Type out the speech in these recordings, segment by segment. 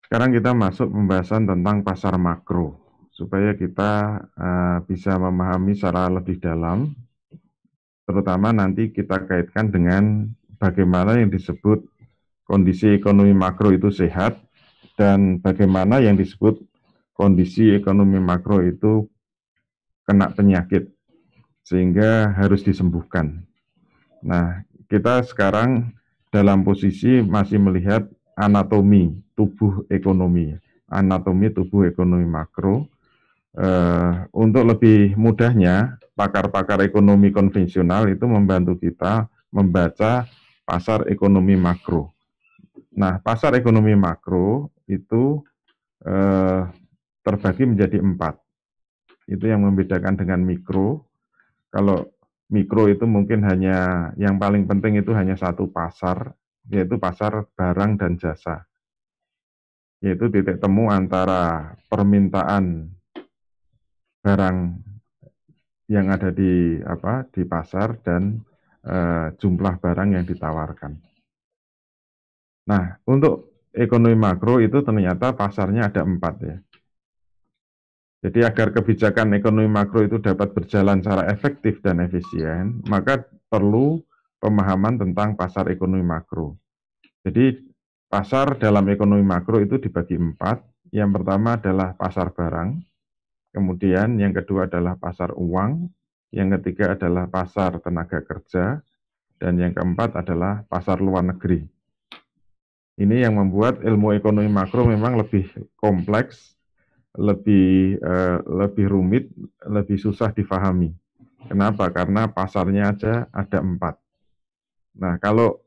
Sekarang kita masuk pembahasan tentang pasar makro, supaya kita bisa memahami secara lebih dalam, terutama nanti kita kaitkan dengan bagaimana yang disebut kondisi ekonomi makro itu sehat, dan bagaimana yang disebut kondisi ekonomi makro itu kena penyakit, sehingga harus disembuhkan. Nah, kita sekarang dalam posisi masih melihat anatomi tubuh ekonomi, anatomi tubuh ekonomi makro. Untuk lebih mudahnya, pakar-pakar ekonomi konvensional itu membantu kita membaca pasar ekonomi makro. Nah, pasar ekonomi makro itu eh, terbagi menjadi 4. Itu yang membedakan dengan mikro. Kalau mikro itu mungkin hanya, yang paling penting itu hanya satu pasar, yaitu pasar barang dan jasa, yaitu titik temu antara permintaan barang yang ada di pasar dan jumlah barang yang ditawarkan. Nah, untuk ekonomi makro itu ternyata pasarnya ada 4 ya. Jadi agar kebijakan ekonomi makro itu dapat berjalan secara efektif dan efisien, maka perlu pemahaman tentang pasar ekonomi makro. Jadi pasar dalam ekonomi makro itu dibagi 4. Yang pertama adalah pasar barang, kemudian yang kedua adalah pasar uang, yang ketiga adalah pasar tenaga kerja, dan yang keempat adalah pasar luar negeri. Ini yang membuat ilmu ekonomi makro memang lebih kompleks, lebih rumit, lebih susah difahami. Kenapa? Karena pasarnya aja ada 4. Nah, kalau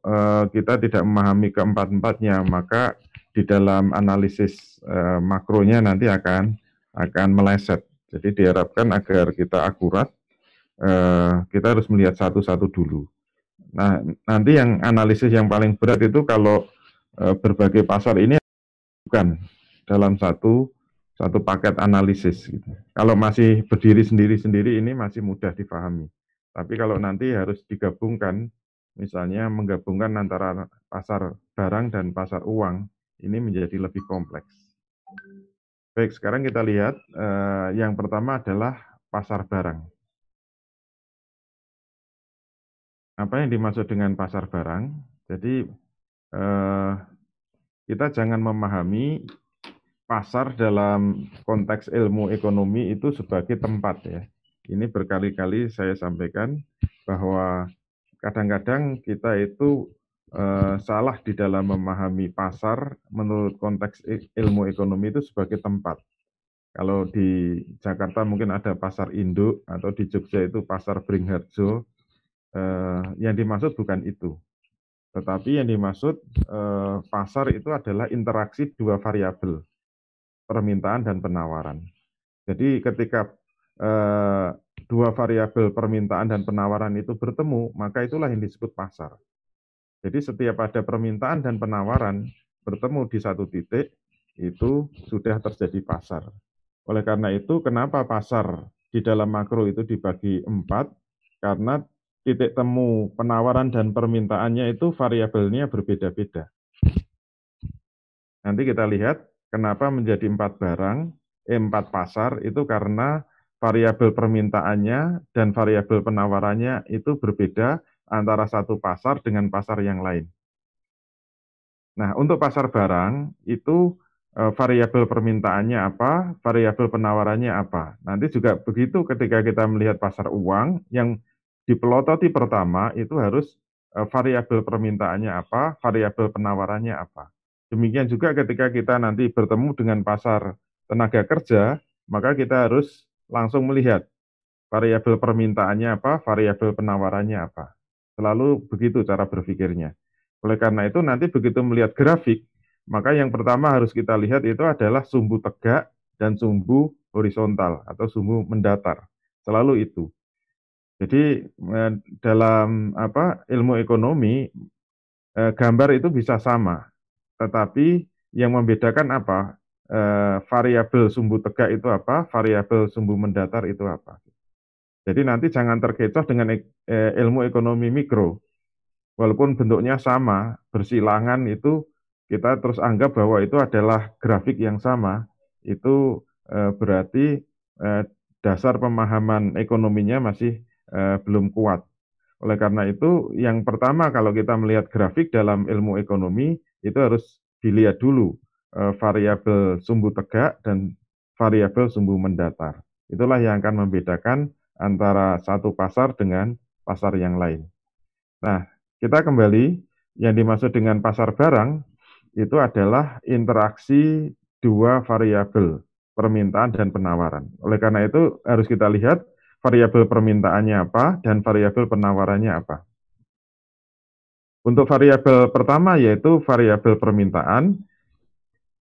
kita tidak memahami keempat-empatnya, maka di dalam analisis makronya nanti akan meleset. Jadi diharapkan agar kita akurat, kita harus melihat satu-satu dulu. Nah, nanti yang analisis yang paling berat itu kalau berbagai pasar ini bukan dalam satu paket analisis gitu. Kalau masih berdiri sendiri-sendiri ini masih mudah difahami. Tapi kalau nanti harus digabungkan, misalnya menggabungkan antara pasar barang dan pasar uang, ini menjadi lebih kompleks. Baik, sekarang kita lihat yang pertama adalah pasar barang. Apa yang dimaksud dengan pasar barang? Jadi kita jangan memahami pasar dalam konteks ilmu ekonomi itu sebagai tempat ya. Ini berkali-kali saya sampaikan bahwa kadang-kadang kita itu salah di dalam memahami pasar menurut konteks ilmu ekonomi itu sebagai tempat. Kalau di Jakarta mungkin ada pasar induk, atau di Jogja itu pasar Bringharjo. Yang dimaksud bukan itu. Tetapi yang dimaksud pasar itu adalah interaksi dua variabel, permintaan dan penawaran. Jadi ketika dua variabel permintaan dan penawaran itu bertemu, maka itulah yang disebut pasar. Jadi setiap ada permintaan dan penawaran bertemu di satu titik, itu sudah terjadi pasar. Oleh karena itu, kenapa pasar di dalam makro itu dibagi 4? Karena titik temu penawaran dan permintaannya itu variabelnya berbeda-beda. Nanti kita lihat kenapa menjadi 4 pasar, itu karena variabel permintaannya dan variabel penawarannya itu berbeda antara satu pasar dengan pasar yang lain. Nah, untuk pasar barang itu variabel permintaannya apa, variabel penawarannya apa. Nanti juga begitu ketika kita melihat pasar uang, yang dipelototi pertama itu harus variabel permintaannya apa, variabel penawarannya apa. Demikian juga ketika kita nanti bertemu dengan pasar tenaga kerja, maka kita harus langsung melihat variabel permintaannya apa, variabel penawarannya apa. Selalu begitu cara berpikirnya. Oleh karena itu nanti begitu melihat grafik, maka yang pertama harus kita lihat itu adalah sumbu tegak dan sumbu horizontal atau sumbu mendatar. Selalu itu. Jadi dalam ilmu ekonomi, gambar itu bisa sama, tetapi yang membedakan apa? Variabel sumbu tegak itu apa, variabel sumbu mendatar itu apa. Jadi nanti jangan terkecoh dengan ilmu ekonomi mikro. Walaupun bentuknya sama, bersilangan itu kita terus anggap bahwa itu adalah grafik yang sama, itu berarti dasar pemahaman ekonominya masih belum kuat. Oleh karena itu, yang pertama kalau kita melihat grafik dalam ilmu ekonomi, itu harus dilihat dulu variabel sumbu tegak dan variabel sumbu mendatar. Itulah yang akan membedakan antara satu pasar dengan pasar yang lain. Nah, kita kembali, yang dimaksud dengan pasar barang, itu adalah interaksi dua variabel, permintaan dan penawaran. Oleh karena itu, harus kita lihat variabel permintaannya apa dan variabel penawarannya apa. Untuk variabel pertama yaitu variabel permintaan.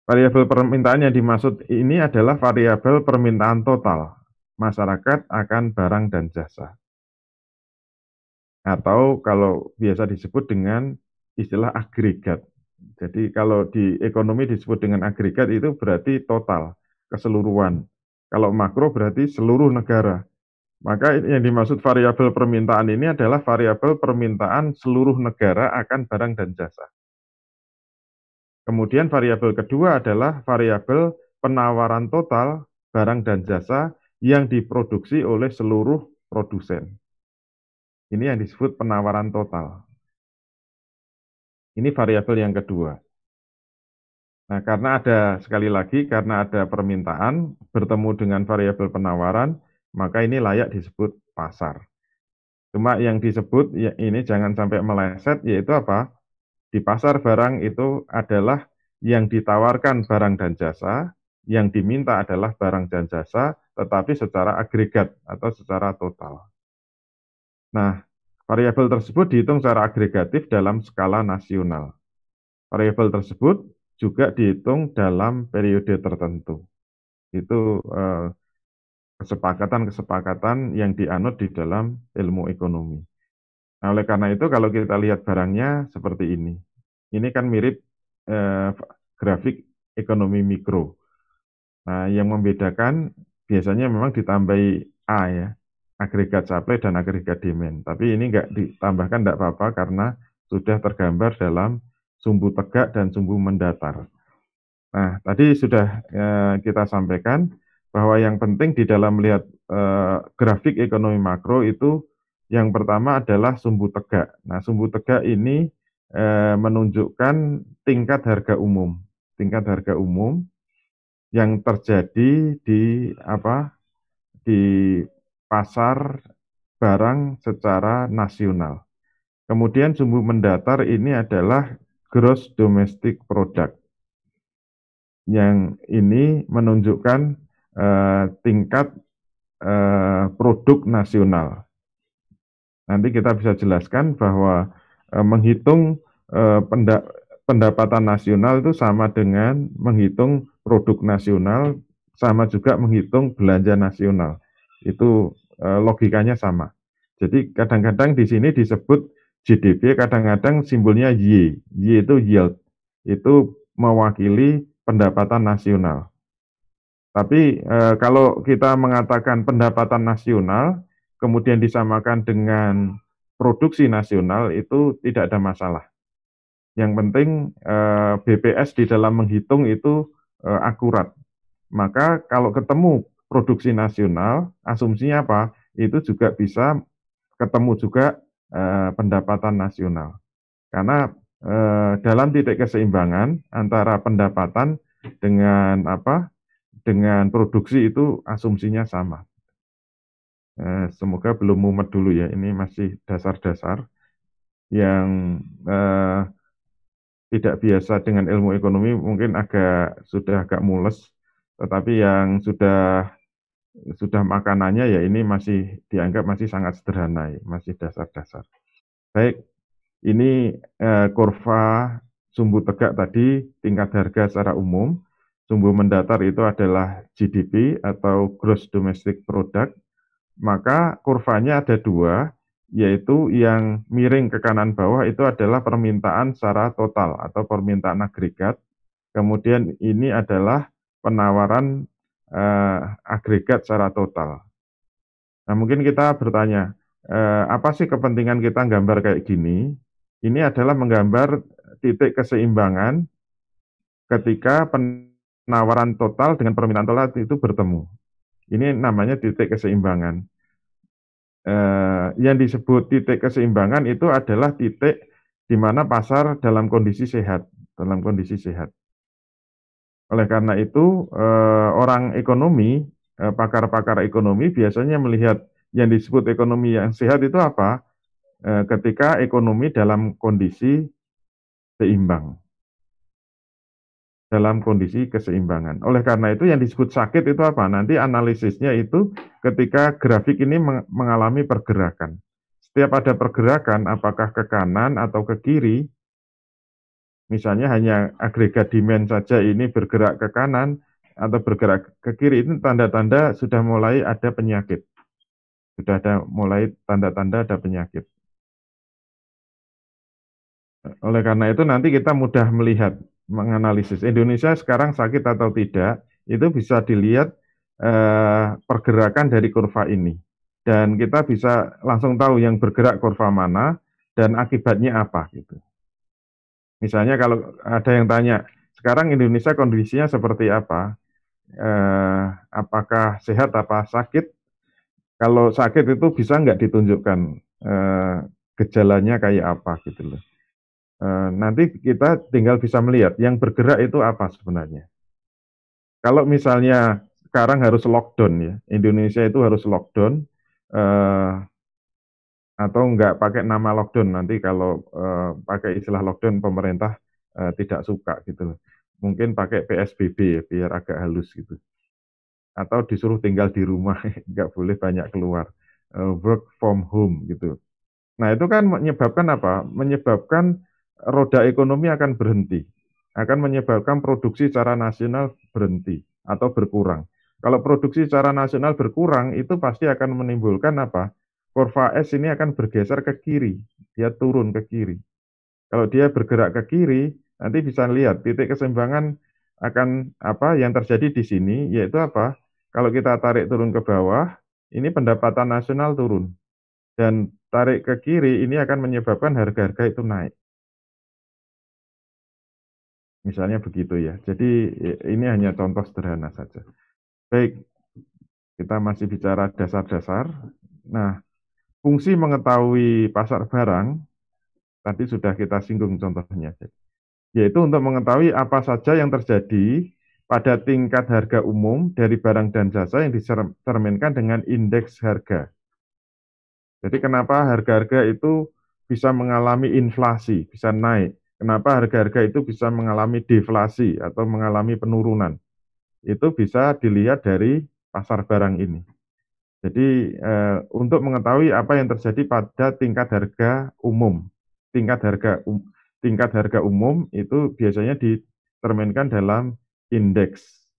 Variabel permintaan yang dimaksud ini adalah variabel permintaan total masyarakat akan barang dan jasa. Atau kalau biasa disebut dengan istilah agregat. Jadi kalau di ekonomi disebut dengan agregat itu berarti total, keseluruhan. Kalau makro berarti seluruh negara. Maka yang dimaksud variabel permintaan ini adalah variabel permintaan seluruh negara akan barang dan jasa. Kemudian variabel kedua adalah variabel penawaran total barang dan jasa yang diproduksi oleh seluruh produsen. Ini yang disebut penawaran total. Ini variabel yang kedua. Nah, karena sekali lagi, karena ada permintaan bertemu dengan variabel penawaran, maka ini layak disebut pasar. Cuma yang disebut ya ini jangan sampai meleset, yaitu apa? Di pasar barang itu adalah yang ditawarkan barang dan jasa, yang diminta adalah barang dan jasa, tetapi secara agregat atau secara total. Nah, variabel tersebut dihitung secara agregatif dalam skala nasional. Variabel tersebut juga dihitung dalam periode tertentu. Itu kesepakatan-kesepakatan yang dianut di dalam ilmu ekonomi. Nah, oleh karena itu kalau kita lihat barangnya seperti ini. Ini kan mirip grafik ekonomi mikro. Nah, yang membedakan biasanya memang ditambahi A ya, agregat supply dan agregat demand. Tapi ini nggak ditambahkan nggak apa-apa karena sudah tergambar dalam sumbu tegak dan sumbu mendatar. Nah, tadi sudah kita sampaikan bahwa yang penting di dalam melihat grafik ekonomi makro itu yang pertama adalah sumbu tegak. Nah, sumbu tegak ini menunjukkan tingkat harga umum. Tingkat harga umum yang terjadi di pasar barang secara nasional. Kemudian sumbu mendatar ini adalah gross domestic product. Yang ini menunjukkan tingkat produk nasional. Nanti kita bisa jelaskan bahwa menghitung pendapatan nasional itu sama dengan menghitung produk nasional, sama juga menghitung belanja nasional. Itu logikanya sama. Jadi kadang-kadang di sini disebut GDP, kadang-kadang simbolnya Y. Y itu yield. Itu mewakili pendapatan nasional. Tapi kalau kita mengatakan pendapatan nasional, kemudian disamakan dengan produksi nasional, itu tidak ada masalah. Yang penting BPS di dalam menghitung itu akurat. Maka kalau ketemu produksi nasional, asumsinya apa? Itu juga bisa ketemu juga pendapatan nasional. Karena dalam titik keseimbangan antara pendapatan dengan dengan produksi itu asumsinya sama. Semoga belum mumet dulu ya, ini masih dasar-dasar yang tidak biasa dengan ilmu ekonomi mungkin sudah agak mules, tetapi yang sudah makanannya ya ini masih dianggap masih sangat sederhana, masih dasar-dasar. Baik, ini kurva sumbu tegak tadi tingkat harga secara umum, sumbu mendatar itu adalah GDP atau Gross Domestic Product, maka kurvanya ada dua, yaitu yang miring ke kanan bawah itu adalah permintaan secara total atau permintaan agregat, kemudian ini adalah penawaran agregat secara total. Nah, mungkin kita bertanya, apa sih kepentingan kita gambar kayak gini? Ini adalah menggambar titik keseimbangan ketika penawaran total dengan permintaan total itu bertemu. Ini namanya titik keseimbangan. Yang disebut titik keseimbangan itu adalah titik di mana pasar dalam kondisi sehat, dalam kondisi sehat. Oleh karena itu, orang ekonomi, pakar-pakar ekonomi biasanya melihat yang disebut ekonomi yang sehat itu apa? Ketika ekonomi dalam kondisi seimbang, dalam kondisi keseimbangan. Oleh karena itu yang disebut sakit itu apa? Nanti analisisnya itu ketika grafik ini mengalami pergerakan. Setiap ada pergerakan, apakah ke kanan atau ke kiri, misalnya hanya agregat demand saja ini bergerak ke kanan atau bergerak ke kiri, itu tanda-tanda sudah mulai ada penyakit. Sudah ada mulai tanda-tanda ada penyakit. Oleh karena itu nanti kita mudah melihat, menganalisis Indonesia sekarang sakit atau tidak, itu bisa dilihat pergerakan dari kurva ini. Dan kita bisa langsung tahu yang bergerak kurva mana dan akibatnya apa gitu. Misalnya kalau ada yang tanya, sekarang Indonesia kondisinya seperti apa? Apakah sehat apa sakit? Kalau sakit itu bisa nggak ditunjukkan gejalanya kayak apa gitu loh. Nanti kita tinggal bisa melihat yang bergerak itu apa sebenarnya. Kalau misalnya sekarang harus lockdown ya, Indonesia itu harus lockdown, atau nggak pakai nama lockdown, nanti kalau pakai istilah lockdown pemerintah tidak suka gitu loh. Mungkin pakai PSBB ya, biar agak halus gitu. Atau disuruh tinggal di rumah, nggak boleh banyak keluar, work from home gitu. Nah, itu kan menyebabkan apa? Menyebabkan roda ekonomi akan berhenti, akan menyebabkan produksi secara nasional berhenti atau berkurang. Kalau produksi secara nasional berkurang, itu pasti akan menimbulkan apa? Kurva S ini akan bergeser ke kiri, dia turun ke kiri. Kalau dia bergerak ke kiri, nanti bisa lihat titik keseimbangan akan apa yang terjadi di sini, yaitu apa? Kalau kita tarik turun ke bawah, ini pendapatan nasional turun. Dan tarik ke kiri ini akan menyebabkan harga-harga itu naik. Misalnya begitu ya. Jadi ini hanya contoh sederhana saja. Baik, kita masih bicara dasar-dasar. Nah, fungsi mengetahui pasar barang, tadi sudah kita singgung contohnya. Yaitu untuk mengetahui apa saja yang terjadi pada tingkat harga umum dari barang dan jasa yang dicerminkan dengan indeks harga. Jadi kenapa harga-harga itu bisa mengalami inflasi, bisa naik. Kenapa harga-harga itu bisa mengalami deflasi atau mengalami penurunan. Itu bisa dilihat dari pasar barang ini. Jadi untuk mengetahui apa yang terjadi pada tingkat harga umum. Tingkat harga umum itu biasanya diterminkan dalam indeks.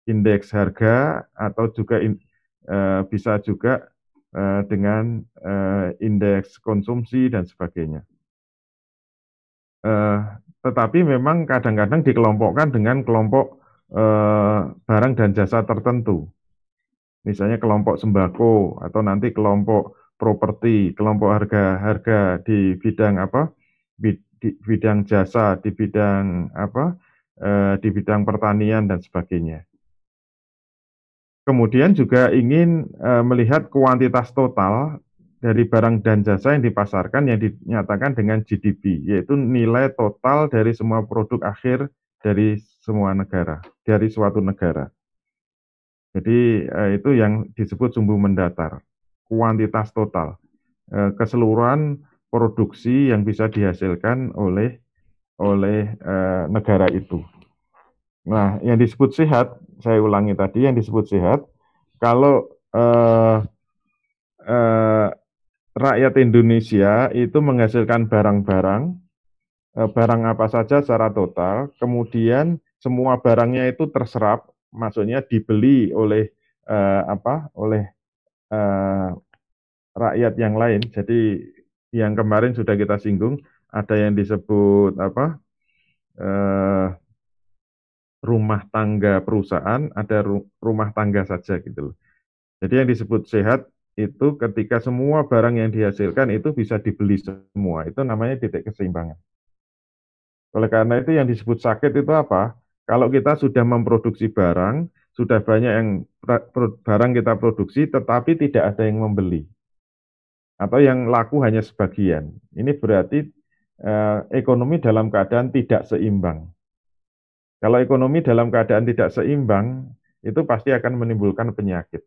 Indeks harga atau juga bisa juga dengan indeks konsumsi dan sebagainya. Tetapi memang kadang-kadang dikelompokkan dengan kelompok barang dan jasa tertentu. Misalnya kelompok sembako atau nanti kelompok properti, kelompok harga-harga di bidang apa? Di bidang jasa, di bidang apa? Di bidang pertanian dan sebagainya. Kemudian juga ingin melihat kuantitas total dari barang dan jasa yang dipasarkan yang dinyatakan dengan GDP, yaitu nilai total dari semua produk akhir dari semua negara, dari suatu negara. Jadi itu yang disebut sumbu mendatar, kuantitas total, keseluruhan produksi yang bisa dihasilkan oleh negara itu. Nah, yang disebut sehat, saya ulangi tadi, yang disebut sehat, kalau rakyat Indonesia itu menghasilkan barang-barang, barang apa saja secara total, kemudian semua barangnya itu terserap, maksudnya dibeli oleh oleh rakyat yang lain. Jadi yang kemarin sudah kita singgung, ada yang disebut rumah tangga perusahaan, ada rumah tangga saja gitu loh. Jadi yang disebut sehat itu ketika semua barang yang dihasilkan itu bisa dibeli semua. Itu namanya titik keseimbangan. Oleh karena itu yang disebut sakit itu apa? Kalau kita sudah memproduksi barang, sudah banyak yang barang kita produksi, tetapi tidak ada yang membeli, atau yang laku hanya sebagian. Ini berarti ekonomi dalam keadaan tidak seimbang. Kalau ekonomi dalam keadaan tidak seimbang, itu pasti akan menimbulkan penyakit.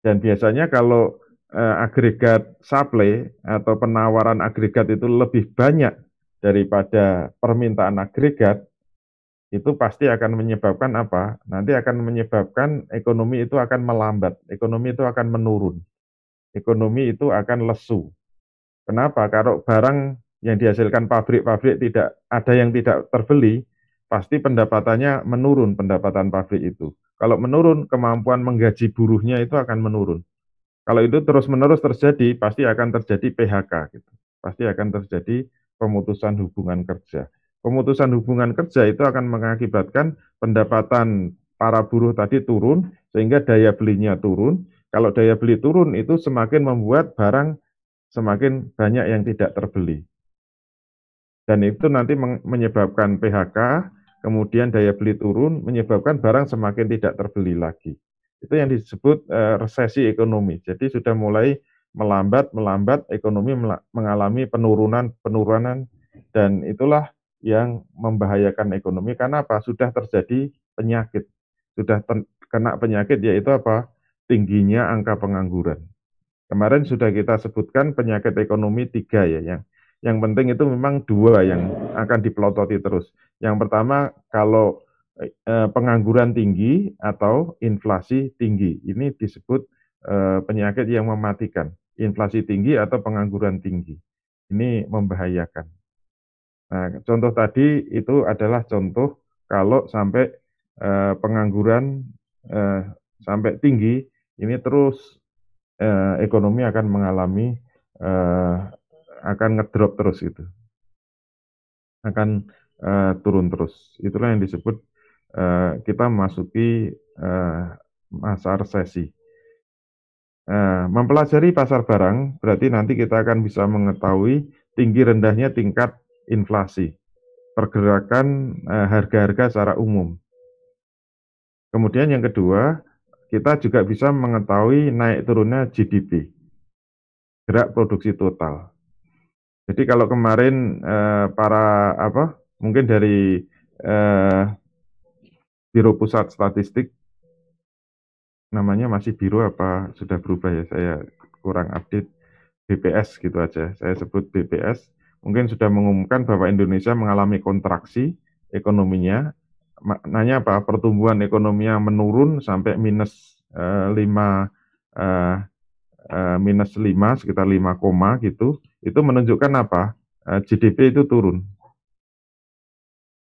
Dan biasanya kalau agregat supply atau penawaran agregat itu lebih banyak daripada permintaan agregat, itu pasti akan menyebabkan apa? Nanti akan menyebabkan ekonomi itu akan melambat, ekonomi itu akan menurun, ekonomi itu akan lesu. Kenapa? Kalau barang yang dihasilkan pabrik-pabrik tidak ada yang tidak terbeli, pasti pendapatannya menurun, pendapatan pabrik itu. Kalau menurun, kemampuan menggaji buruhnya itu akan menurun. Kalau itu terus-menerus terjadi, pasti akan terjadi PHK gitu. Pasti akan terjadi pemutusan hubungan kerja. Pemutusan hubungan kerja itu akan mengakibatkan pendapatan para buruh tadi turun, sehingga daya belinya turun. Kalau daya beli turun, itu semakin membuat barang semakin banyak yang tidak terbeli. Dan itu nanti menyebabkan PHK, kemudian daya beli turun, menyebabkan barang semakin tidak terbeli lagi. Itu yang disebut resesi ekonomi. Jadi sudah mulai melambat, ekonomi mengalami penurunan, dan itulah yang membahayakan ekonomi. Karena apa? Sudah terjadi penyakit. Sudah kena penyakit, yaitu apa? Tingginya angka pengangguran. Kemarin sudah kita sebutkan penyakit ekonomi 3 ya, yang penting itu memang 2 yang akan dipelototi terus. Yang pertama, kalau pengangguran tinggi atau inflasi tinggi, ini disebut penyakit yang mematikan. Inflasi tinggi atau pengangguran tinggi, ini membahayakan. Nah, contoh tadi itu adalah contoh kalau sampai pengangguran sampai tinggi, ini terus ekonomi akan mengalami akan ngedrop terus gitu, akan turun terus. Itulah yang disebut kita memasuki masa resesi. Mempelajari pasar barang berarti nanti kita akan bisa mengetahui tinggi rendahnya tingkat inflasi, pergerakan harga-harga secara umum. Kemudian yang kedua, kita juga bisa mengetahui naik turunnya GDP, gerak produksi total. Jadi kalau kemarin mungkin dari Biro Pusat Statistik, namanya masih Biro apa sudah berubah ya, saya kurang update, BPS gitu aja, saya sebut BPS, mungkin sudah mengumumkan bahwa Indonesia mengalami kontraksi ekonominya. Maknanya apa? Pertumbuhan ekonominya menurun sampai minus 5, sekitar 5, gitu. Itu menunjukkan apa? GDP itu turun.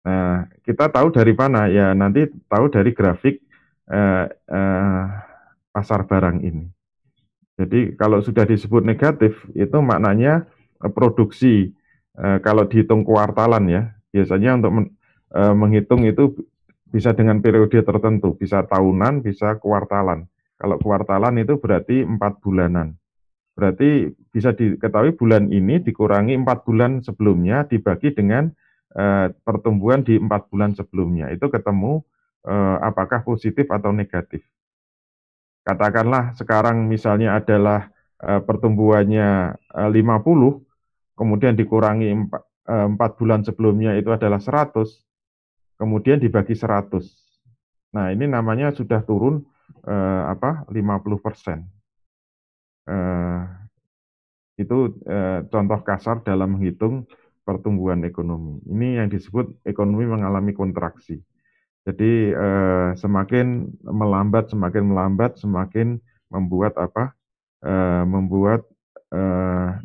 Nah, kita tahu dari mana? Ya nanti tahu dari grafik pasar barang ini. Jadi kalau sudah disebut negatif, itu maknanya produksi, kalau dihitung kuartalan ya, biasanya untuk menghitung itu bisa dengan periode tertentu, bisa tahunan, bisa kuartalan. Kalau kuartalan itu berarti 4 bulanan. Berarti bisa diketahui bulan ini dikurangi 4 bulan sebelumnya, dibagi dengan pertumbuhan di 4 bulan sebelumnya. Itu ketemu apakah positif atau negatif. Katakanlah sekarang misalnya adalah pertumbuhannya 50, kemudian dikurangi 4 bulan sebelumnya itu adalah 100, kemudian dibagi 100. Nah, ini namanya sudah turun 50%. Itu contoh kasar dalam menghitung pertumbuhan ekonomi. Ini yang disebut ekonomi mengalami kontraksi. Jadi semakin melambat, semakin membuat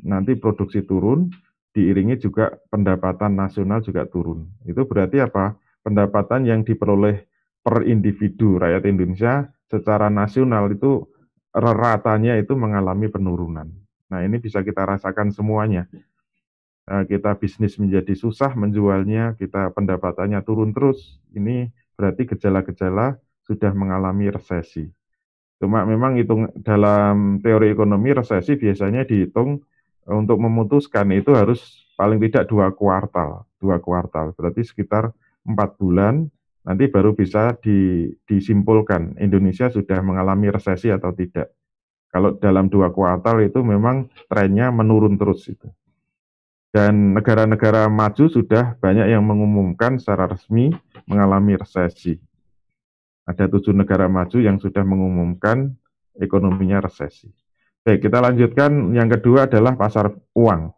nanti produksi turun, diiringi juga pendapatan nasional juga turun. Itu berarti apa? Pendapatan yang diperoleh per individu rakyat Indonesia secara nasional itu ratanya itu mengalami penurunan. Nah, ini bisa kita rasakan semuanya. Kita bisnis menjadi susah menjualnya, kita pendapatannya turun terus. Ini berarti gejala-gejala sudah mengalami resesi. Cuma memang hitung dalam teori ekonomi resesi biasanya dihitung untuk memutuskan itu harus paling tidak 2 kuartal. Berarti sekitar 4 bulan Nanti baru bisa disimpulkan Indonesia sudah mengalami resesi atau tidak. Kalau dalam 2 kuartal itu memang trennya menurun terus itu. Dan negara-negara maju sudah banyak yang mengumumkan secara resmi mengalami resesi. Ada 7 negara maju yang sudah mengumumkan ekonominya resesi. Baik, kita lanjutkan. Yang kedua adalah pasar uang.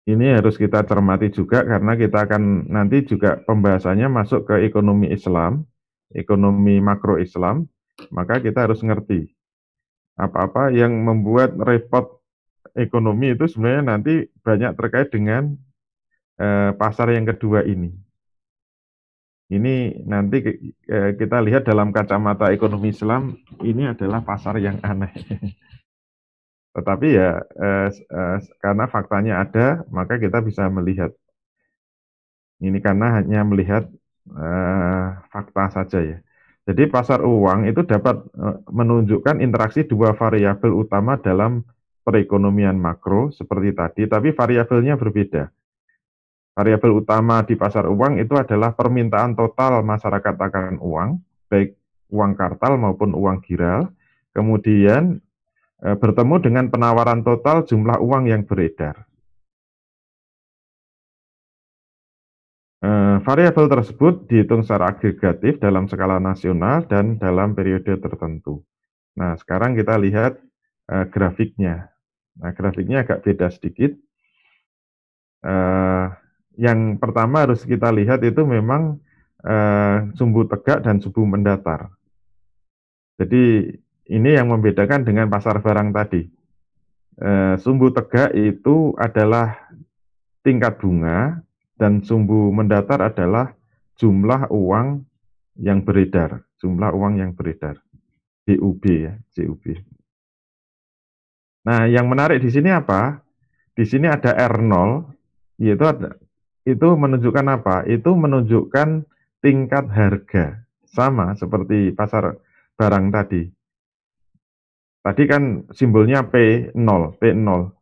Ini harus kita cermati juga karena kita akan nanti juga pembahasannya masuk ke ekonomi Islam, ekonomi makro Islam, maka kita harus ngerti apa-apa yang membuat repot ekonomi itu sebenarnya nanti banyak terkait dengan pasar yang kedua ini. Ini nanti kita lihat dalam kacamata ekonomi Islam, ini adalah pasar yang aneh. Tetapi ya karena faktanya ada, maka kita bisa melihat. Ini karena hanya melihat fakta saja ya. Jadi pasar uang itu dapat menunjukkan interaksi dua variabel utama dalam perekonomian makro seperti tadi, tapi variabelnya berbeda. Variabel utama di pasar uang itu adalah permintaan total masyarakat akan uang, baik uang kartal maupun uang giral, kemudian bertemu dengan penawaran total jumlah uang yang beredar. Variabel tersebut dihitung secara agregatif dalam skala nasional dan dalam periode tertentu. Nah, sekarang kita lihat grafiknya. Nah, grafiknya agak beda sedikit. Yang pertama harus kita lihat itu memang sumbu tegak dan sumbu mendatar. Jadi ini yang membedakan dengan pasar barang tadi. Sumbu tegak itu adalah tingkat bunga dan sumbu mendatar adalah jumlah uang yang beredar, jumlah uang yang beredar. JUB ya, JUB. Nah, yang menarik di sini apa? Di sini ada R0, itu menunjukkan apa? Itu menunjukkan tingkat harga. Sama seperti pasar barang tadi. Tadi kan simbolnya P0, P0.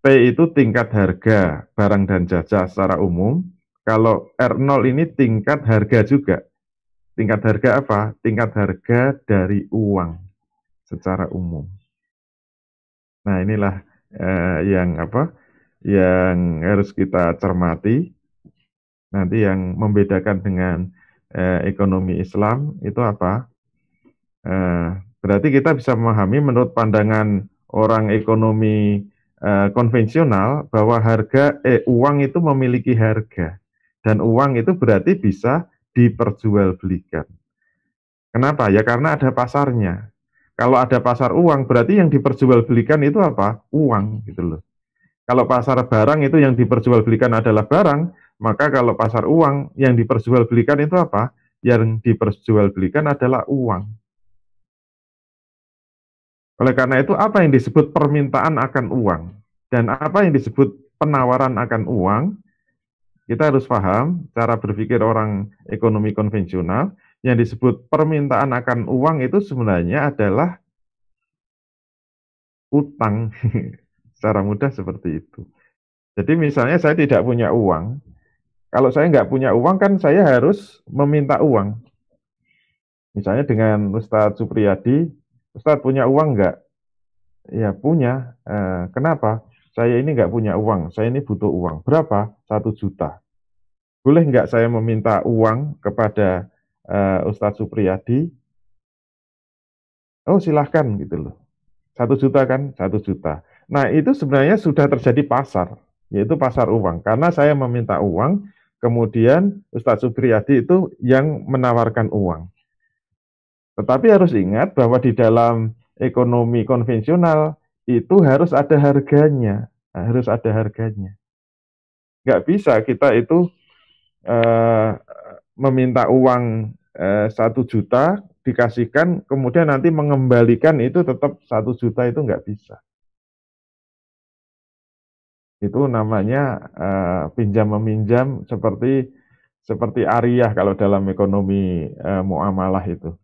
P itu tingkat harga barang dan jasa secara umum. Kalau R0 ini tingkat harga juga. Tingkat harga apa? Tingkat harga dari uang secara umum. Nah, inilah yang harus kita cermati. Nanti yang membedakan dengan ekonomi Islam itu apa? Berarti kita bisa memahami menurut pandangan orang ekonomi konvensional bahwa uang itu memiliki harga dan uang itu berarti bisa diperjualbelikan. Kenapa? Ya karena ada pasarnya. Kalau ada pasar uang berarti yang diperjualbelikan itu apa? Uang gitu loh. Kalau pasar barang itu yang diperjualbelikan adalah barang, maka kalau pasar uang yang diperjualbelikan itu apa? Yang diperjualbelikan adalah uang. Oleh karena itu, apa yang disebut permintaan akan uang dan apa yang disebut penawaran akan uang, kita harus paham cara berpikir orang ekonomi konvensional. Yang disebut permintaan akan uang itu sebenarnya adalah utang. Secara mudah seperti itu. Jadi misalnya saya tidak punya uang, kalau saya nggak punya uang kan saya harus meminta uang. Misalnya dengan Ustadz Supriyadi, Ustadz punya uang nggak? Ya punya. Kenapa? Saya ini nggak punya uang, saya ini butuh uang. Berapa? 1 juta. Boleh nggak saya meminta uang kepada Ustadz Supriyadi? Oh silahkan gitu loh. 1 juta kan? 1 juta. Nah itu sebenarnya sudah terjadi pasar, yaitu pasar uang. Karena saya meminta uang, kemudian Ustadz Supriyadi itu yang menawarkan uang. Tetapi harus ingat bahwa di dalam ekonomi konvensional itu harus ada harganya, harus ada harganya. Nggak bisa kita itu meminta uang 1 juta dikasihkan, kemudian nanti mengembalikan itu tetap 1 juta itu nggak bisa. Itu namanya pinjam meminjam seperti ariyah kalau dalam ekonomi muamalah itu.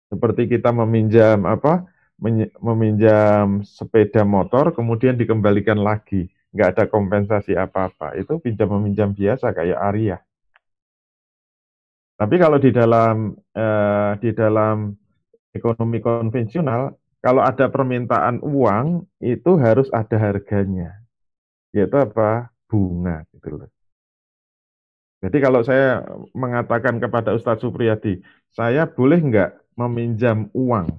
Seperti kita meminjam sepeda motor kemudian dikembalikan lagi, nggak ada kompensasi apa-apa. Itu pinjam meminjam biasa kayak ariyah. Tapi kalau di dalam ekonomi konvensional, kalau ada permintaan uang itu harus ada harganya, yaitu apa? Bunga gitu loh. Jadi kalau saya mengatakan kepada Ustadz Supriyadi, saya boleh nggak meminjam uang?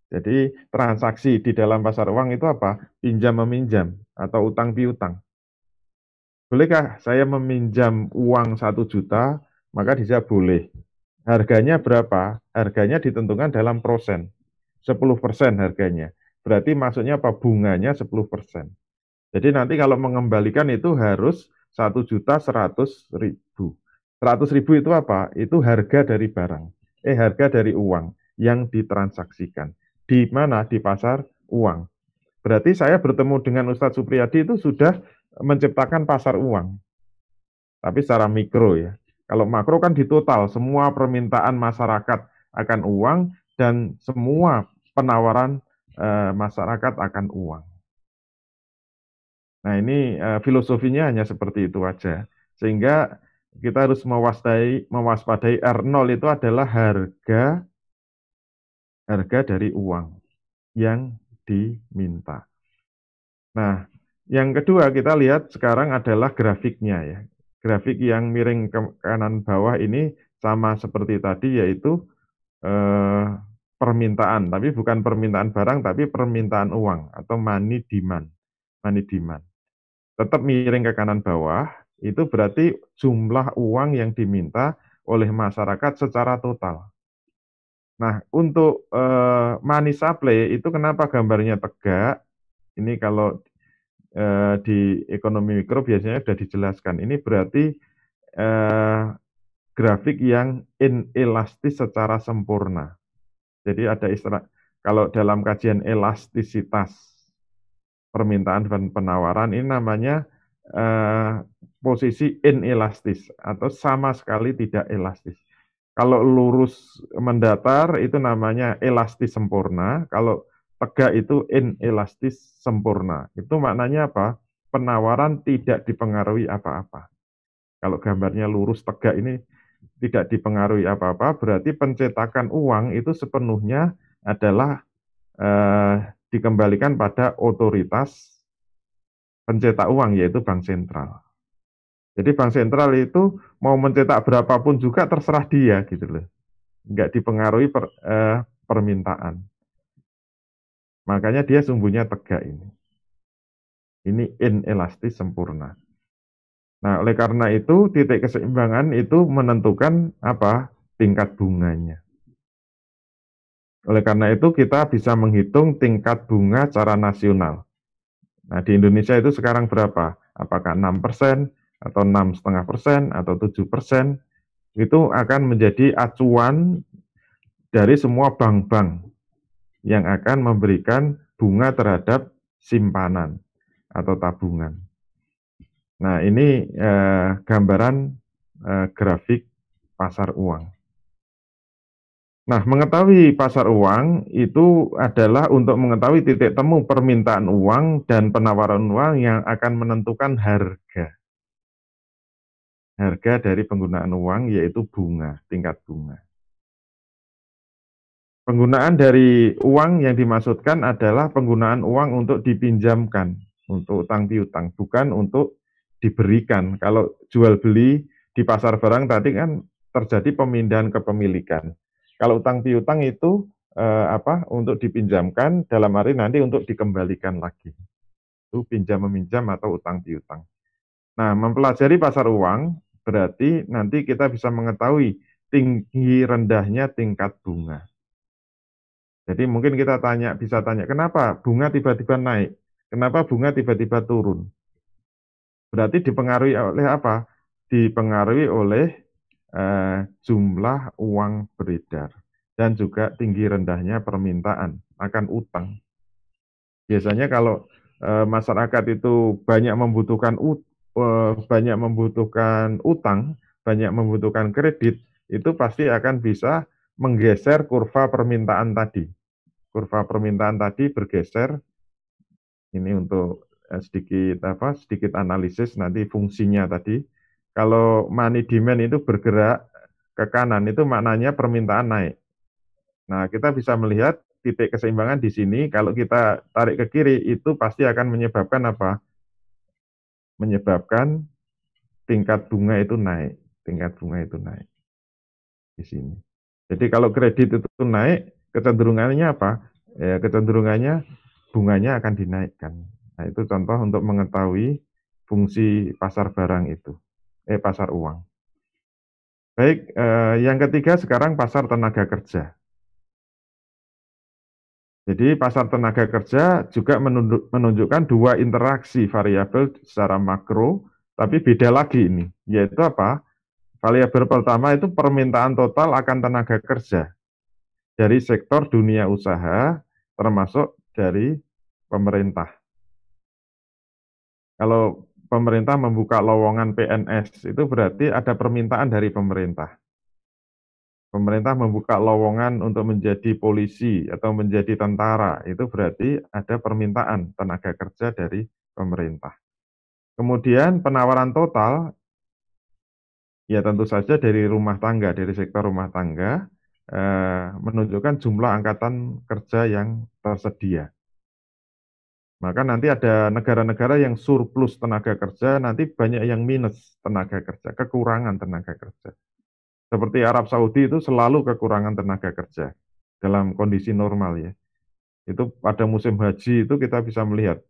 Jadi transaksi di dalam pasar uang itu apa? Pinjam meminjam atau utang piutang. Bolehkah saya meminjam uang 1 juta? Maka dia boleh. Harganya berapa? Harganya ditentukan dalam persen. 10% harganya. Berarti maksudnya apa? Bunganya 10%. Jadi nanti kalau mengembalikan itu harus 1.100.000. 100.000 itu apa? Itu harga dari barang. Harga dari uang yang ditransaksikan. Di mana? Di pasar uang. Berarti saya bertemu dengan Ustadz Supriyadi itu sudah menciptakan pasar uang. Tapi secara mikro ya. Kalau makro kan di total, semua permintaan masyarakat akan uang dan semua penawaran masyarakat akan uang. Nah ini filosofinya hanya seperti itu aja. Sehingga kita harus mewaspadai R0 itu adalah harga dari uang yang diminta. Nah, yang kedua kita lihat sekarang adalah grafiknya ya. Grafik yang miring ke kanan bawah ini sama seperti tadi, yaitu permintaan, tapi bukan permintaan barang, tapi permintaan uang atau money demand. Money demand. Tetap miring ke kanan bawah, itu berarti jumlah uang yang diminta oleh masyarakat secara total. Nah, untuk money supply itu kenapa gambarnya tegak? Ini kalau di ekonomi mikro biasanya sudah dijelaskan. Ini berarti grafik yang inelastis secara sempurna. Jadi ada istilah, kalau dalam kajian elastisitas permintaan dan penawaran, ini namanya posisi inelastis atau sama sekali tidak elastis. Kalau lurus mendatar itu namanya elastis sempurna, kalau tegak itu inelastis sempurna. Itu maknanya apa? Penawaran tidak dipengaruhi apa-apa. Kalau gambarnya lurus tegak ini tidak dipengaruhi apa-apa, berarti pencetakan uang itu sepenuhnya adalah dikembalikan pada otoritas pencetak uang, yaitu bank sentral. Jadi bank sentral itu mau mencetak berapapun juga terserah dia gitu loh. Nggak dipengaruhi permintaan. Makanya dia sumbunya tegak ini. Ini inelastis sempurna. Nah, oleh karena itu titik keseimbangan itu menentukan apa? Tingkat bunganya. Oleh karena itu kita bisa menghitung tingkat bunga secara nasional. Nah, di Indonesia itu sekarang berapa? Apakah 6% atau 6,5% atau 7%? Itu akan menjadi acuan dari semua bank-bank yang akan memberikan bunga terhadap simpanan atau tabungan. Nah, ini gambaran grafik pasar uang. Nah, mengetahui pasar uang itu adalah untuk mengetahui titik temu permintaan uang dan penawaran uang yang akan menentukan harga. Harga dari penggunaan uang yaitu bunga, tingkat bunga. Penggunaan dari uang yang dimaksudkan adalah penggunaan uang untuk dipinjamkan, untuk utang piutang, bukan untuk diberikan. Kalau jual beli di pasar barang tadi kan terjadi pemindahan kepemilikan. Kalau utang piutang itu untuk dipinjamkan, dalam arti nanti untuk dikembalikan lagi. Itu pinjam meminjam atau utang piutang. Nah, mempelajari pasar uang berarti nanti kita bisa mengetahui tinggi rendahnya tingkat bunga. Jadi mungkin kita bisa tanya, kenapa bunga tiba-tiba naik? Kenapa bunga tiba-tiba turun? Berarti dipengaruhi oleh apa? Dipengaruhi oleh jumlah uang beredar dan juga tinggi rendahnya permintaan akan utang. Biasanya kalau masyarakat itu banyak membutuhkan utang, banyak membutuhkan kredit, itu pasti akan bisa menggeser kurva permintaan tadi. Kurva permintaan tadi bergeser, ini untuk sedikit analisis nanti fungsinya tadi. Kalau money demand itu bergerak ke kanan itu maknanya permintaan naik. Nah, kita bisa melihat titik keseimbangan di sini, kalau kita tarik ke kiri, itu pasti akan menyebabkan apa? Menyebabkan tingkat bunga itu naik. Tingkat bunga itu naik di sini. Jadi kalau kredit itu naik, kecenderungannya apa? Ya, kecenderungannya bunganya akan dinaikkan. Nah, itu contoh untuk mengetahui fungsi pasar barang itu, pasar uang. Baik, yang ketiga sekarang pasar tenaga kerja. Jadi pasar tenaga kerja juga menunjukkan dua interaksi variabel secara makro, tapi beda lagi ini, yaitu apa? Variabel pertama itu permintaan total akan tenaga kerja dari sektor dunia usaha, termasuk dari pemerintah. Kalau pemerintah membuka lowongan PNS, itu berarti ada permintaan dari pemerintah. Pemerintah membuka lowongan untuk menjadi polisi atau menjadi tentara, itu berarti ada permintaan tenaga kerja dari pemerintah. Kemudian penawaran total, ya tentu saja dari rumah tangga, dari sektor rumah tangga, menunjukkan jumlah angkatan kerja yang tersedia. Maka nanti ada negara-negara yang surplus tenaga kerja, nanti banyak yang minus tenaga kerja, kekurangan tenaga kerja. Seperti Arab Saudi itu selalu kekurangan tenaga kerja dalam kondisi normal ya. Itu pada musim haji itu kita bisa melihat.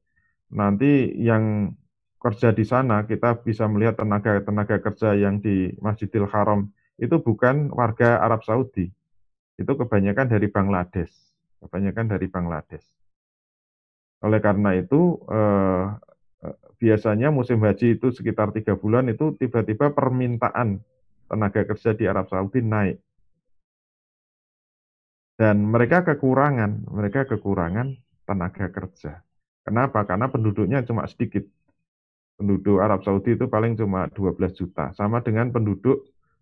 Nanti yang kerja di sana kita bisa melihat tenaga kerja yang di Masjidil Haram itu bukan warga Arab Saudi. Itu kebanyakan dari Bangladesh. Kebanyakan dari Bangladesh. Oleh karena itu biasanya musim haji itu sekitar 3 bulan itu tiba-tiba permintaan tenaga kerja di Arab Saudi naik. Dan mereka kekurangan tenaga kerja. Kenapa? Karena penduduknya cuma sedikit. Penduduk Arab Saudi itu paling cuma 12 juta. Sama dengan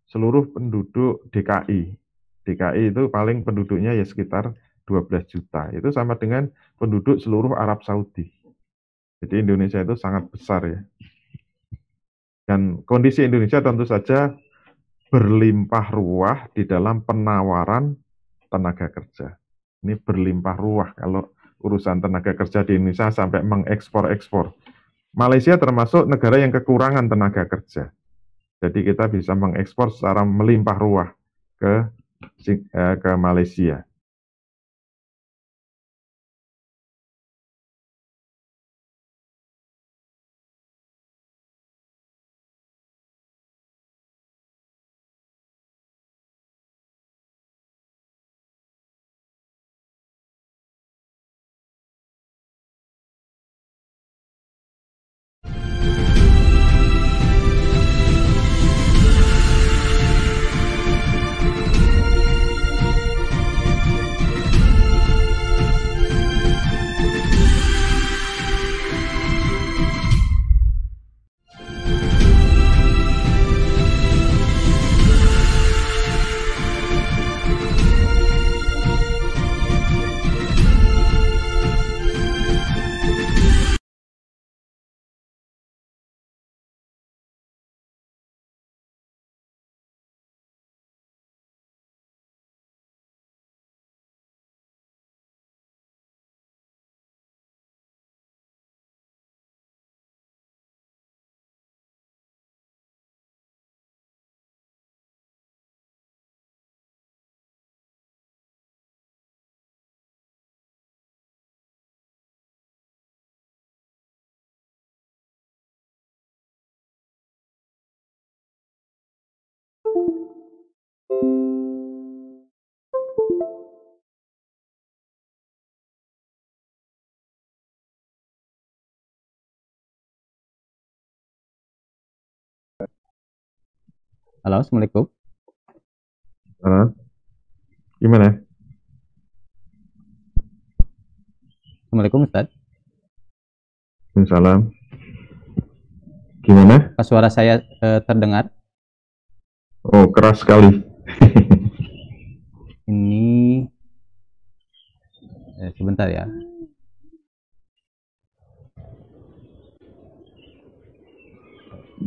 seluruh penduduk DKI. DKI itu paling penduduknya ya sekitar 12 juta. Itu sama dengan penduduk seluruh Arab Saudi. Jadi Indonesia itu sangat besar ya. Dan kondisi Indonesia tentu saja berlimpah ruah di dalam penawaran tenaga kerja. Ini berlimpah ruah kalau urusan tenaga kerja di Indonesia sampai mengekspor-ekspor. Malaysia termasuk negara yang kekurangan tenaga kerja. Jadi kita bisa mengekspor secara melimpah ruah ke Malaysia. Halo, Assalamualaikum. Gimana? Assalamualaikum, Ustaz. Waalaikumsalam. Gimana? Apa suara saya terdengar? Oh, keras sekali. Ini sebentar ya.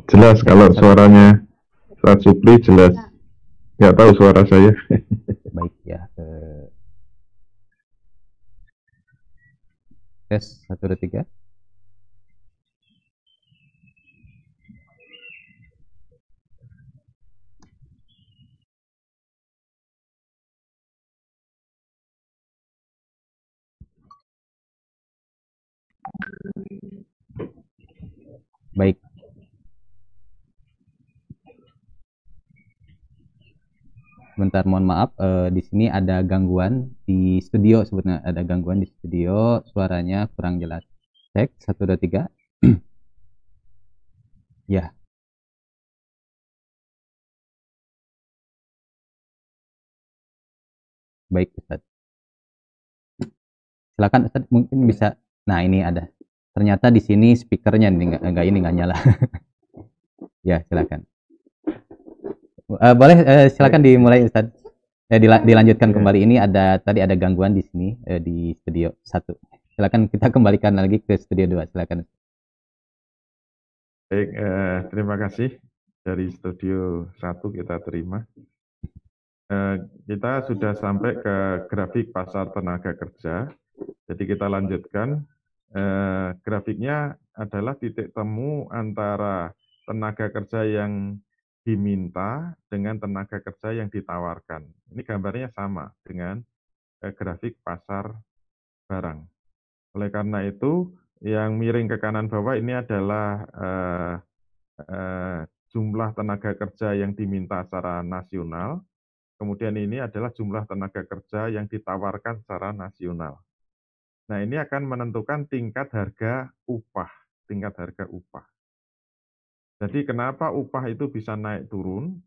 Jelas kalau suaranya Ustaz Supri jelas. Nggak tahu suara saya. Baik ya. Tes 1, 2, 3. Baik. Sebentar, mohon maaf. Di sini ada gangguan di studio, sebetulnya ada gangguan di studio, suaranya kurang jelas. Cek 1, 2, 3. Ya, baik Ustaz. Silakan Ustaz, mungkin bisa. Nah, ini ada. Ternyata di sini speakernya nggak nyala. Ya, silakan. Boleh, silakan dimulai Ustaz. Dilanjutkan kembali. Ini tadi ada gangguan di sini, di studio 1. Silakan kita kembalikan lagi ke studio 2. Silakan. Baik, terima kasih dari studio 1 kita terima. Kita sudah sampai ke grafik pasar tenaga kerja. Jadi kita lanjutkan. Grafiknya adalah titik temu antara tenaga kerja yang diminta dengan tenaga kerja yang ditawarkan. Ini gambarnya sama dengan grafik pasar barang. Oleh karena itu, yang miring ke kanan bawah ini adalah jumlah tenaga kerja yang diminta secara nasional. Kemudian ini adalah jumlah tenaga kerja yang ditawarkan secara nasional. Nah, ini akan menentukan tingkat harga upah, tingkat harga upah. Jadi kenapa upah itu bisa naik turun?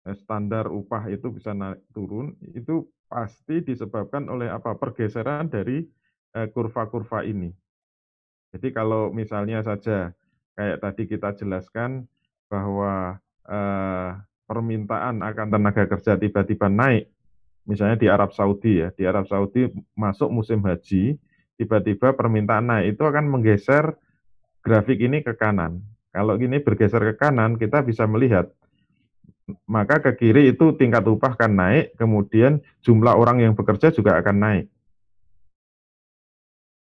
Standar upah itu bisa naik turun, itu pasti disebabkan oleh apa? Pergeseran dari kurva-kurva ini. Jadi kalau misalnya saja kayak tadi kita jelaskan bahwa permintaan akan tenaga kerja tiba-tiba naik, misalnya di Arab Saudi ya, di Arab Saudi masuk musim haji, tiba-tiba permintaan naik, itu akan menggeser grafik ini ke kanan. Kalau gini bergeser ke kanan, kita bisa melihat, maka ke kiri itu tingkat upah akan naik, kemudian jumlah orang yang bekerja juga akan naik.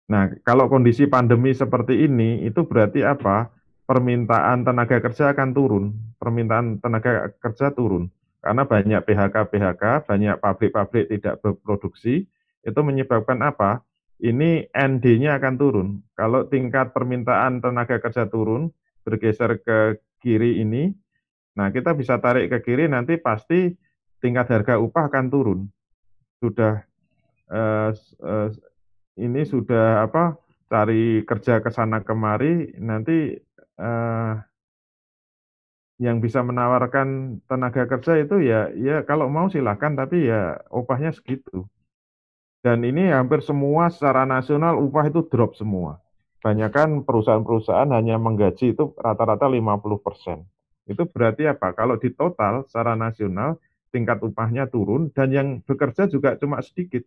Nah, kalau kondisi pandemi seperti ini, itu berarti apa? Permintaan tenaga kerja akan turun. Permintaan tenaga kerja turun. Karena banyak PHK-PHK, banyak pabrik-pabrik tidak berproduksi, itu menyebabkan apa? Ini ND-nya akan turun. Kalau tingkat permintaan tenaga kerja turun, bergeser ke kiri ini, nah kita bisa tarik ke kiri, nanti pasti tingkat harga upah akan turun. Sudah eh, eh, ini sudah apa, cari kerja ke sana kemari, nanti yang bisa menawarkan tenaga kerja itu ya kalau mau silahkan, tapi ya upahnya segitu. Dan ini hampir semua secara nasional upah itu drop semua. Banyakan perusahaan-perusahaan hanya menggaji itu rata-rata 50%. Itu berarti apa? Kalau di total secara nasional tingkat upahnya turun dan yang bekerja juga cuma sedikit.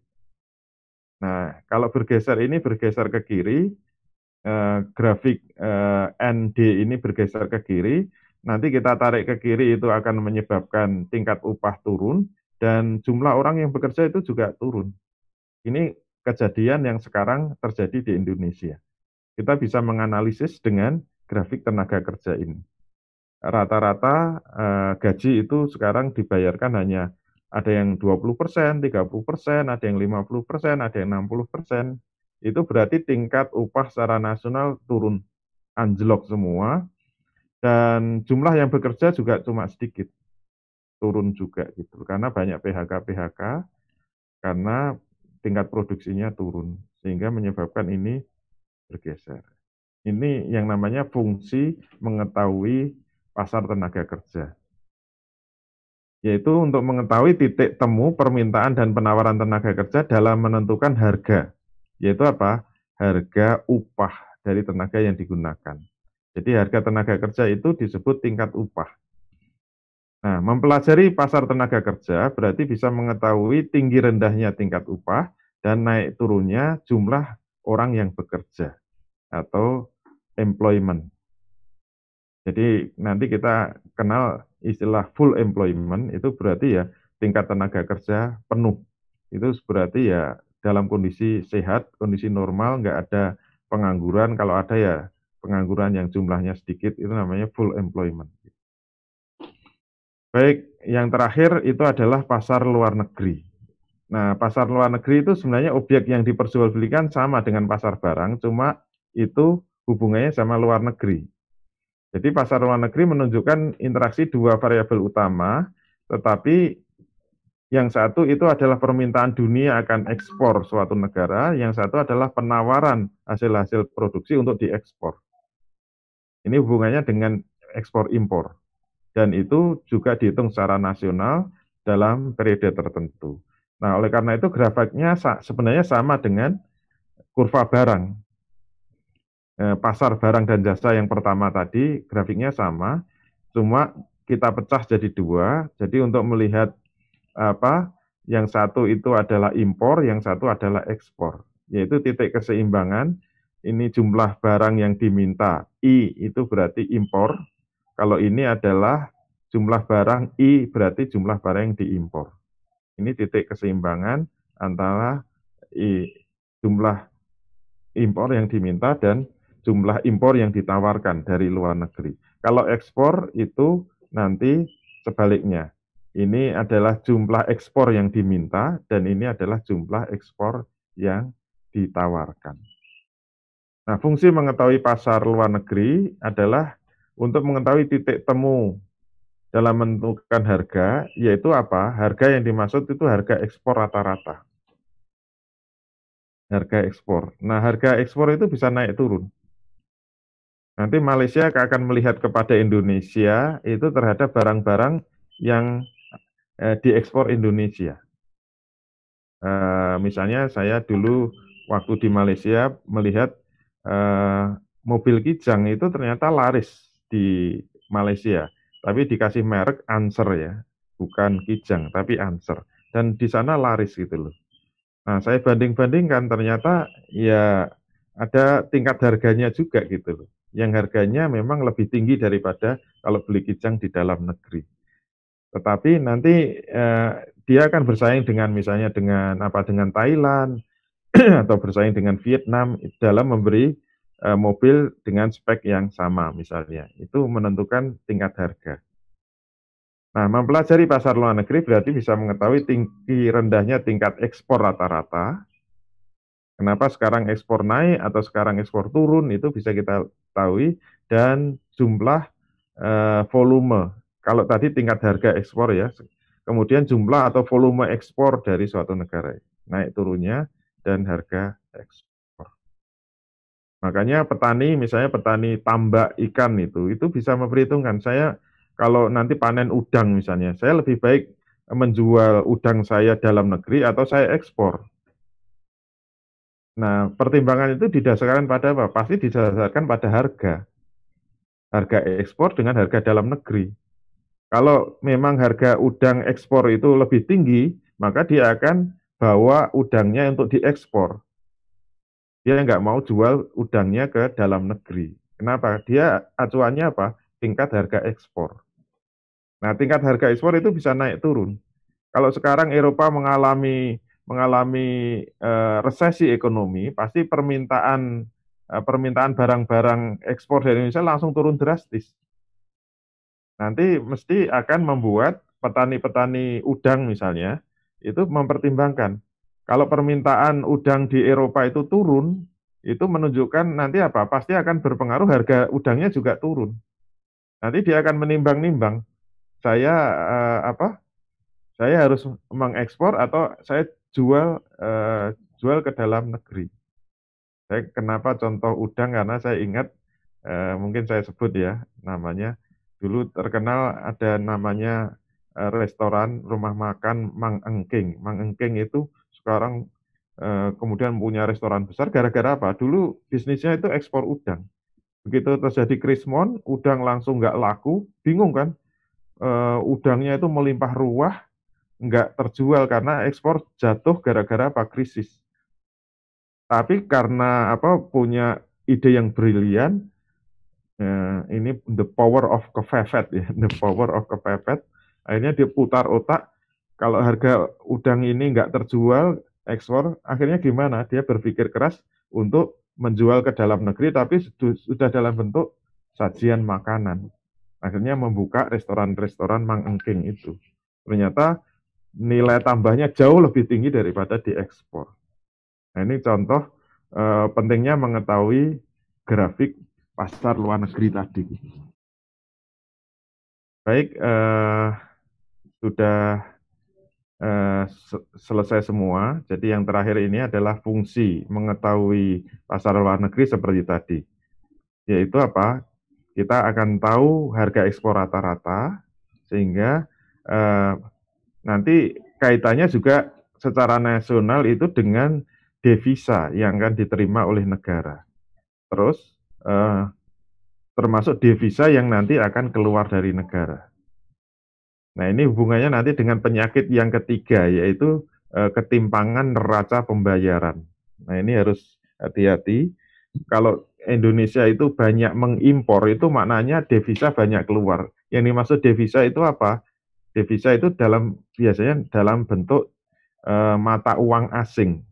Nah, kalau bergeser ke kiri, grafik ND ini bergeser ke kiri, nanti kita tarik ke kiri itu akan menyebabkan tingkat upah turun dan jumlah orang yang bekerja itu juga turun. Ini kejadian yang sekarang terjadi di Indonesia. Kita bisa menganalisis dengan grafik tenaga kerja ini. Rata-rata gaji itu sekarang dibayarkan hanya ada yang 20%, 30%, ada yang 50%, ada yang 60%. Itu berarti tingkat upah secara nasional turun, anjlok semua, dan jumlah yang bekerja juga cuma sedikit, turun juga gitu. Karena banyak PHK-PHK, karena tingkat produksinya turun, sehingga menyebabkan ini bergeser. Ini yang namanya fungsi mengetahui pasar tenaga kerja, yaitu untuk mengetahui titik temu permintaan dan penawaran tenaga kerja dalam menentukan harga, yaitu apa? Harga upah dari tenaga yang digunakan. Jadi harga tenaga kerja itu disebut tingkat upah. Nah, mempelajari pasar tenaga kerja berarti bisa mengetahui tinggi rendahnya tingkat upah dan naik turunnya jumlah orang yang bekerja atau employment. Jadi nanti kita kenal istilah full employment itu berarti ya tingkat tenaga kerja penuh. Itu berarti ya dalam kondisi sehat, kondisi normal, nggak ada pengangguran. Kalau ada ya pengangguran yang jumlahnya sedikit, itu namanya full employment. Baik, yang terakhir itu adalah pasar luar negeri. Nah, pasar luar negeri itu sebenarnya objek yang diperjualbelikan sama dengan pasar barang, cuma itu hubungannya sama luar negeri. Jadi pasar luar negeri menunjukkan interaksi dua variabel utama, tetapi yang satu itu adalah permintaan dunia akan ekspor suatu negara, yang satu adalah penawaran hasil-hasil produksi untuk diekspor. Ini hubungannya dengan ekspor impor. Dan itu juga dihitung secara nasional dalam periode tertentu. Nah, oleh karena itu grafiknya sebenarnya sama dengan kurva barang. Pasar barang dan jasa yang pertama tadi grafiknya sama, cuma kita pecah jadi dua. Jadi untuk melihat yang satu itu adalah impor, yang satu adalah ekspor, yaitu titik keseimbangan. Ini jumlah barang yang diminta, I itu berarti impor. Kalau ini adalah jumlah barang, I berarti jumlah barang yang diimpor. Ini titik keseimbangan antara jumlah impor yang diminta dan jumlah impor yang ditawarkan dari luar negeri. Kalau ekspor itu nanti sebaliknya. Ini adalah jumlah ekspor yang diminta dan ini adalah jumlah ekspor yang ditawarkan. Nah, fungsi mengetahui pasar luar negeri adalah untuk mengetahui titik temu dalam menentukan harga, yaitu apa? Harga yang dimaksud itu harga ekspor rata-rata. Harga ekspor. Nah, harga ekspor itu bisa naik turun. Nanti Malaysia akan melihat kepada Indonesia itu terhadap barang-barang yang diekspor Indonesia. Misalnya saya dulu waktu di Malaysia melihat mobil Kijang itu ternyata laris di Malaysia, tapi dikasih merek Anser ya, bukan Kijang tapi Anser, dan di sana laris gitu loh. Nah, saya banding-bandingkan ternyata ya ada tingkat harganya juga gitu loh, yang harganya memang lebih tinggi daripada kalau beli Kijang di dalam negeri. Tetapi nanti dia akan bersaing dengan misalnya dengan Thailand atau bersaing dengan Vietnam dalam memberi mobil dengan spek yang sama misalnya. Itu menentukan tingkat harga. Nah, mempelajari pasar luar negeri berarti bisa mengetahui tinggi rendahnya tingkat ekspor rata-rata. Kenapa sekarang ekspor naik atau sekarang ekspor turun itu bisa kita ketahui, dan jumlah volume. Kalau tadi tingkat harga ekspor ya, kemudian jumlah atau volume ekspor dari suatu negara, naik turunnya, dan harga ekspor. Makanya petani, misalnya petani tambak ikan itu bisa memperhitungkan, saya kalau nanti panen udang misalnya, saya lebih baik menjual udang saya dalam negeri atau saya ekspor. Nah, pertimbangan itu didasarkan pada apa? Pasti didasarkan pada harga. Harga ekspor dengan harga dalam negeri. Kalau memang harga udang ekspor itu lebih tinggi, maka dia akan bawa udangnya untuk diekspor. Dia nggak mau jual udangnya ke dalam negeri. Kenapa? Dia acuannya apa? Tingkat harga ekspor. Nah, tingkat harga ekspor itu bisa naik turun. Kalau sekarang Eropa mengalami resesi ekonomi, pasti permintaan barang-barang ekspor dari Indonesia langsung turun drastis. Nanti mesti akan membuat petani-petani udang misalnya, itu mempertimbangkan, kalau permintaan udang di Eropa itu turun, itu menunjukkan nanti apa, pasti akan berpengaruh harga udangnya juga turun. Nanti dia akan menimbang-nimbang, saya saya harus mengekspor atau saya jual ke dalam negeri. Saya kenapa contoh udang, karena saya ingat, mungkin saya sebut ya namanya, dulu terkenal ada namanya restoran rumah makan Mang Engking. Mang Engking itu sekarang kemudian punya restoran besar gara-gara apa? Dulu bisnisnya itu ekspor udang. Begitu terjadi krismon, udang langsung nggak laku, bingung kan? Udangnya itu melimpah ruah, nggak terjual karena ekspor jatuh gara-gara apa? Krisis. Tapi karena punya ide yang brilian, Ini the power of kepepet ya, the power of kepepet. Akhirnya dia putar otak, kalau harga udang ini nggak terjual, ekspor, akhirnya gimana? Dia berpikir keras untuk menjual ke dalam negeri, tapi sudah dalam bentuk sajian makanan. Akhirnya membuka restoran-restoran Mang Engking itu. Ternyata nilai tambahnya jauh lebih tinggi daripada diekspor. Nah, ini contoh pentingnya mengetahui grafik pasar luar negeri tadi. Baik, sudah selesai semua. Jadi yang terakhir ini adalah fungsi mengetahui pasar luar negeri seperti tadi. Yaitu apa? Kita akan tahu harga ekspor rata-rata, sehingga nanti kaitannya juga secara nasional itu dengan devisa yang akan diterima oleh negara. Terus termasuk devisa yang nanti akan keluar dari negara. Nah, ini hubungannya nanti dengan penyakit yang ketiga, yaitu ketimpangan neraca pembayaran. Nah, ini harus hati-hati. Kalau Indonesia itu banyak mengimpor, itu maknanya devisa banyak keluar. Yang dimaksud devisa itu apa? Devisa itu biasanya dalam bentuk mata uang asing,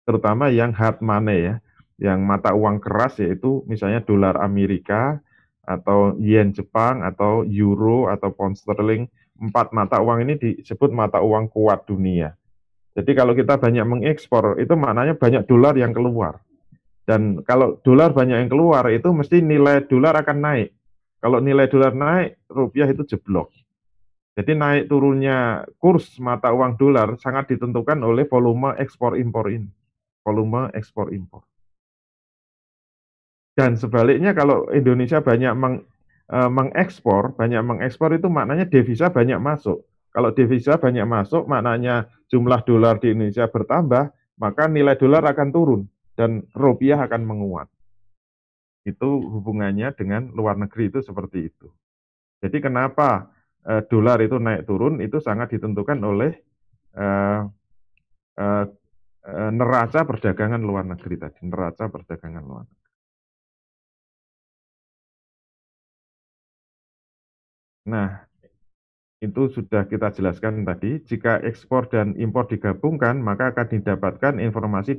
terutama yang hard money ya, yang mata uang keras, yaitu misalnya dolar Amerika, atau yen Jepang, atau euro, atau pound sterling. 4 mata uang ini disebut mata uang kuat dunia. Jadi kalau kita banyak mengekspor, itu maknanya banyak dolar yang keluar. Dan kalau dolar banyak yang keluar, itu mesti nilai dolar akan naik. Kalau nilai dolar naik, rupiah itu jeblok. Jadi naik turunnya kurs mata uang dolar sangat ditentukan oleh volume ekspor impor ini. Volume ekspor impor. Dan sebaliknya kalau Indonesia banyak mengekspor itu maknanya devisa banyak masuk. Kalau devisa banyak masuk, maknanya jumlah dolar di Indonesia bertambah, maka nilai dolar akan turun dan rupiah akan menguat. Itu hubungannya dengan luar negeri itu seperti itu. Jadi kenapa dolar itu naik turun itu sangat ditentukan oleh neraca perdagangan luar negeri tadi, neraca perdagangan luar negeri. Nah, itu sudah kita jelaskan tadi. Jika ekspor dan impor digabungkan, maka akan didapatkan informasi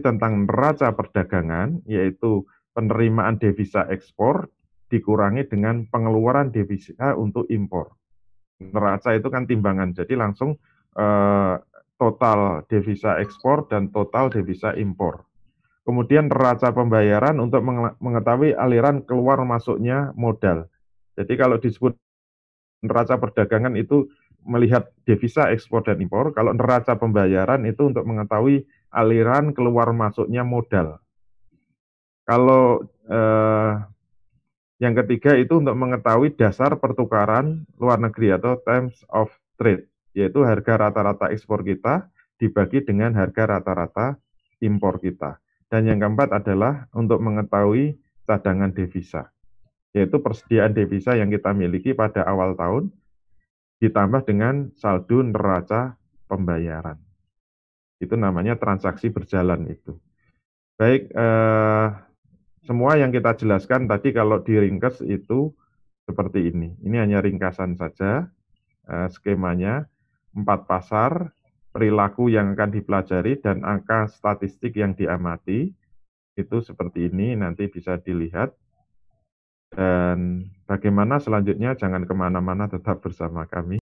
tentang neraca perdagangan, yaitu penerimaan devisa ekspor dikurangi dengan pengeluaran devisa untuk impor. Neraca itu kan timbangan, jadi langsung total devisa ekspor dan total devisa impor. Kemudian neraca pembayaran untuk mengetahui aliran keluar masuknya modal. Jadi kalau disebut neraca perdagangan itu melihat devisa ekspor dan impor, kalau neraca pembayaran itu untuk mengetahui aliran keluar masuknya modal. Kalau yang ketiga itu untuk mengetahui dasar pertukaran luar negeri atau terms of trade, yaitu harga rata-rata ekspor kita dibagi dengan harga rata-rata impor kita. Dan yang keempat adalah untuk mengetahui cadangan devisa, yaitu persediaan devisa yang kita miliki pada awal tahun ditambah dengan saldo neraca pembayaran. Itu namanya transaksi berjalan itu. Baik, semua yang kita jelaskan tadi kalau diringkas itu seperti ini. Ini hanya ringkasan saja skemanya. 4 pasar, perilaku yang akan dipelajari, dan angka statistik yang diamati. Itu seperti ini, nanti bisa dilihat. Dan bagaimana selanjutnya, jangan kemana-mana, tetap bersama kami.